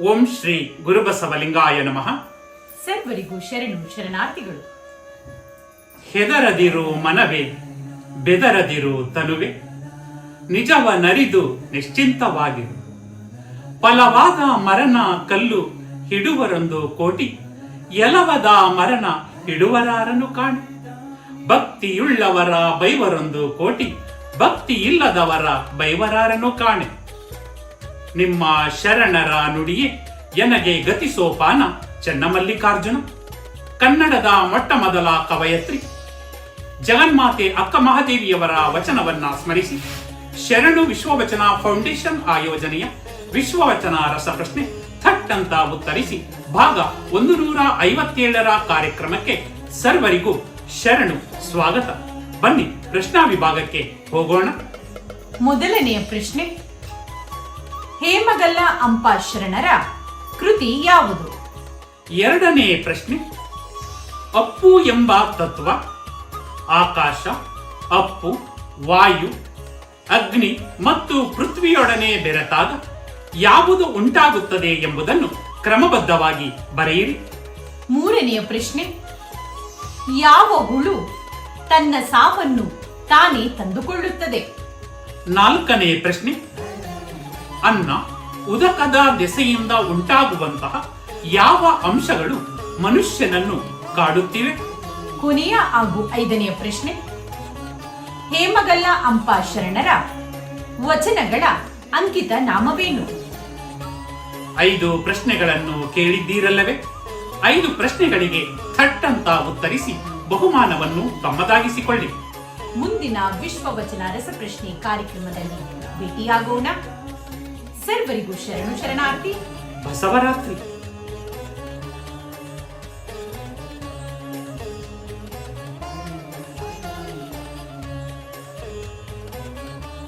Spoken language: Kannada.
ಓಂ ಶ್ರೀ ಗುರುಬಸವಲಿಂಗಾಯ ನಮಃ. ಸರ್ವರಿಗೂ ಶರಣು ಶರಣಾರ್ಥಿಗಳು. ಹೆದರದಿರು ಮನವೇ, ಬೆದರದಿರು ತನುವೆ, ನಿಜವ ನರಿದು ನಿಶ್ಚಿಂತವಾಗಿರು. ಫಲವಾದ ಮರಣ ಕಲ್ಲು ಹಿಡುವರೊಂದು ಕೋಟಿ, ಎಲವದ ಮರಣ ಹಿಡುವರಾರನು ಕಾಣೆ. ಭಕ್ತಿಯುಳ್ಳವರ ಬೈವರೊಂದು ಕೋಟಿ, ಭಕ್ತಿ ಇಲ್ಲದವರ ಬೈವರಾರನು ಕಾಣೆ. ನಿಮ್ಮ ಶರಣರ ನುಡಿಯೇ ಎನಗೆ ಗತಿ ಸೋಪಾನ ಚೆನ್ನಮಲ್ಲಿಕಾರ್ಜುನ. ಕನ್ನಡದ ಮೊಟ್ಟ ಮೊದಲ ಕವಯತ್ರಿ ಜಗನ್ಮಾತೆ ಅಕ್ಕ ಮಹಾದೇವಿಯವರ ವಚನವನ್ನ ಸ್ಮರಿಸಿ ಶರಣು ವಿಶ್ವವಚನ ಫೌಂಡೇಶನ್ ಆಯೋಜನೆಯ ವಿಶ್ವವಚನ ರಸಪ್ರಶ್ನೆ ಥಟ್ ಅಂತ ಉತ್ತರಿಸಿ ಭಾಗ 157ರ ಕಾರ್ಯಕ್ರಮಕ್ಕೆ ಸರ್ವರಿಗೂ ಶರಣು ಸ್ವಾಗತ. ಬನ್ನಿ ಪ್ರಶ್ನಾ ವಿಭಾಗಕ್ಕೆ ಹೋಗೋಣ. ಮೊದಲನೆಯ ಪ್ರಶ್ನೆ, ಹೇಮಗಲ್ಲ ಅಂಪ ಶರಣರ ಕೃತಿ ಯಾವುದು? ಎರಡನೇ ಪ್ರಶ್ನೆ, ಅಪ್ಪು ಎಂಬ ತತ್ವ ಆಕಾಶ, ಅಪ್ಪು, ವಾಯು, ಅಗ್ನಿ ಮತ್ತು ಪೃಥ್ವಿಯೊಡನೆ ಬೆರೆತಾಗ ಯಾವುದು ಉಂಟಾಗುತ್ತದೆ ಎಂಬುದನ್ನು ಕ್ರಮಬದ್ಧವಾಗಿ ಬರೆಯಿರಿ. ಮೂರನೆಯ ಪ್ರಶ್ನೆ, ಯಾವ ಹುಳು ತನ್ನ ಸಾವನ್ನು ತಾನೇ ತಂದುಕೊಳ್ಳುತ್ತದೆ? ನಾಲ್ಕನೇ ಪ್ರಶ್ನೆ, ಅನ್ನ ಉದಕದ ದೆಸೆಯಿಂದ ಉಂಟಾಗುವಂತಹ ಯಾವ ಅಂಶಗಳು ಮನುಷ್ಯನನ್ನು ಕಾಡುತ್ತಿವೆ? ಕೊನೆಯ ಹಾಗೂ ಐದನೆಯ ಪ್ರಶ್ನೆ, ಹೇಮಗಲ್ಲ ಅಂಪ ಶರಣರ ವಚನಗಳ ಅಂಕಿತ ನಾಮವೇನು? 5 ಪ್ರಶ್ನೆಗಳನ್ನು ಕೇಳಿದ್ದೀರಲ್ಲವೇ? 5 ಪ್ರಶ್ನೆಗಳಿಗೆ ಥಟ್ ಅಂತ ಉತ್ತರಿಸಿ ಬಹುಮಾನವನ್ನು ತಮ್ಮದಾಗಿಸಿಕೊಳ್ಳಿ. ಮುಂದಿನ ವಿಶ್ವವಚನ ರಸಪ್ರಶ್ನೆ ಕಾರ್ಯಕ್ರಮದಲ್ಲಿ ಭೇಟಿಯಾಗೋಣ. ಸರ್ವರಿಗೂ ಶರಣು ಶರಣಾರ್ಥಿ. ಬಸವರಾತ್ರಿ.